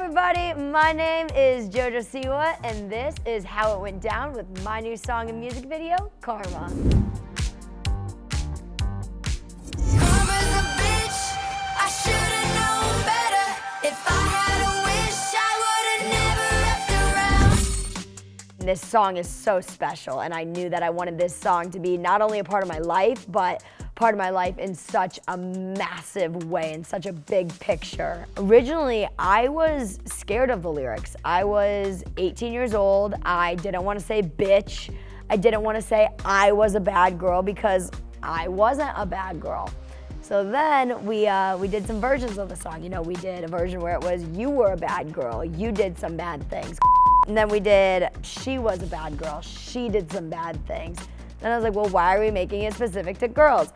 everybody, my name is JoJo Siwa, and this is how it went down with my new song and music video, Karma. This song is so special, and I knew that I wanted this song to be not only a part of my life, but part of my life in such a massive way, in such a big picture. Originally, I was scared of the lyrics. I was 18 years old. I didn't want to say bitch. I didn't want to say I was a bad girl because I wasn't a bad girl. So then we did some versions of the song. You know, we did a version where it was you were a bad girl, you did some bad things. And then we did she was a bad girl, she did some bad things. Then I was like, well, why are we making it specific to girls?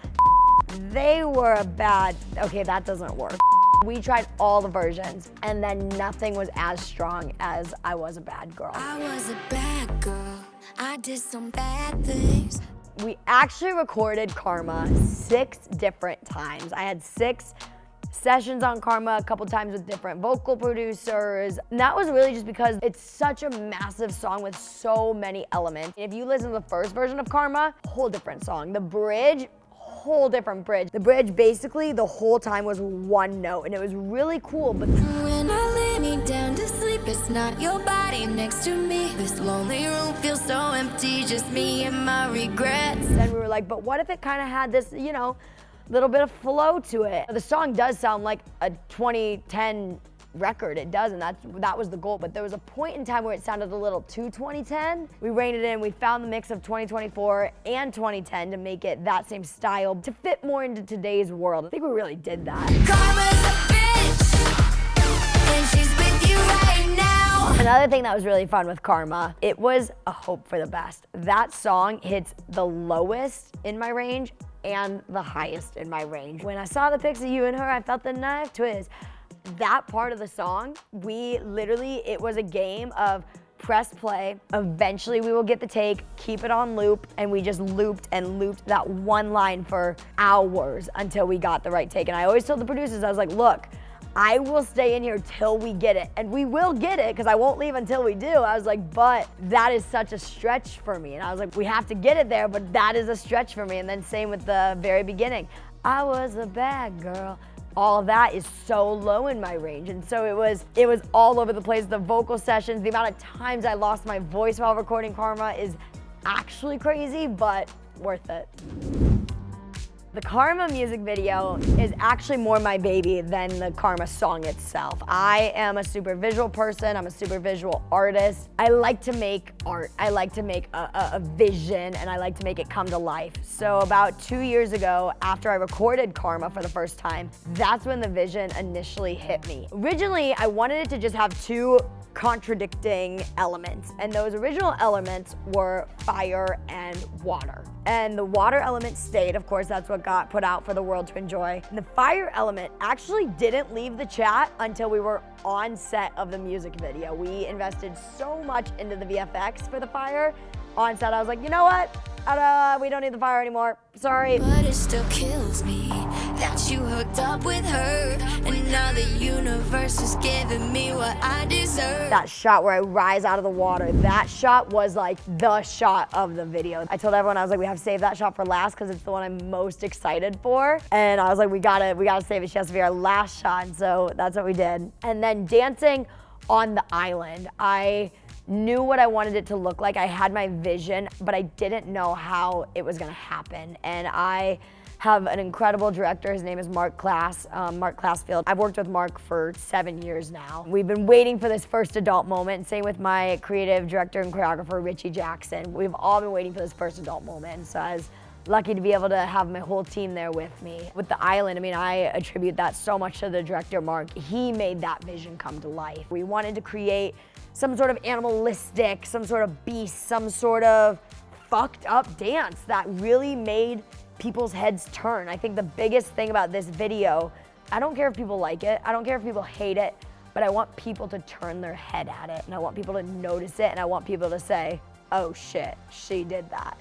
They were a bad, okay, that doesn't work. We tried all the versions, and then nothing was as strong as I was a bad girl. I was a bad girl, I did some bad things. We actually recorded Karma 6 different times. I had 6 sessions on Karma, a couple times with different vocal producers. And that was really just because it's such a massive song with so many elements. If you listen to the first version of Karma, whole different song. The bridge, whole different bridge. The bridge basically the whole time was one note, and it was really cool. But when I lay me down to sleep, it's not your body next to me. This lonely room feels so empty, just me and my regrets. Then we were like, but what if it kind of had this, you know, little bit of flow to it? The song does sound like a 2010 record, it does, and that was the goal. But there was a point in time where it sounded a little too 2010. We reined it in, we found the mix of 2024 and 2010 to make it that same style, to fit more into today's world. I think we really did that. Karma's a bitch, and she's with you right now. Another thing that was really fun with Karma, it was a hope for the best. That song hits the lowest in my range and the highest in my range. When I saw the pics of you and her, I felt the knife twist. That part of the song, it was a game of press play, eventually we will get the take, keep it on loop, and we just looped and looped that one line for hours until we got the right take. And I always told the producers, I was like, look, I will stay in here till we get it, and we will get it because I won't leave until we do. I was like, but that is such a stretch for me. And I was like, we have to get it there, but that is a stretch for me. And then same with the very beginning. I was a bad girl. All of that is so low in my range. And so it was all over the place. The vocal sessions, the amount of times I lost my voice while recording Karma is actually crazy, but worth it. The Karma music video is actually more my baby than the Karma song itself. I am a super visual person, I'm a super visual artist. I like to make art, I like to make a vision, and I like to make it come to life. So about 2 years ago, after I recorded Karma for the first time, that's when the vision initially hit me. Originally, I wanted it to just have 2 contradicting elements, and those original elements were fire and water. And the water element stayed, of course, that's what got put out for the world to enjoy. And the fire element actually didn't leave the chat until we were on set of the music video. We invested so much into the VFX for the fire. On set, I was like, you know what? We don't need the fire anymore. Sorry. But it still kills me that you hooked up with her, and now the universe is giving me what I deserve. That shot where I rise out of the water, that shot was like the shot of the video. I told everyone, I was like, we have to save that shot for last because it's the one I'm most excited for. And I was like, we gotta save it. She has to be our last shot. And so that's what we did. And then dancing on the island, I knew what I wanted it to look like. I had my vision, but I didn't know how it was gonna happen. And I have an incredible director. His name is Mark Classfield. I've worked with Mark for 7 years now. We've been waiting for this first adult moment. Same with my creative director and choreographer, Richie Jackson. We've all been waiting for this first adult moment. So I was lucky to be able to have my whole team there with me. With the island, I mean, I attribute that so much to the director, Mark. He made that vision come to life. We wanted to create some sort of animalistic, some sort of beast, some sort of fucked up dance that really made people's heads turn. I think the biggest thing about this video, I don't care if people like it, I don't care if people hate it, but I want people to turn their head at it, and I want people to notice it, and I want people to say, oh shit, she did that.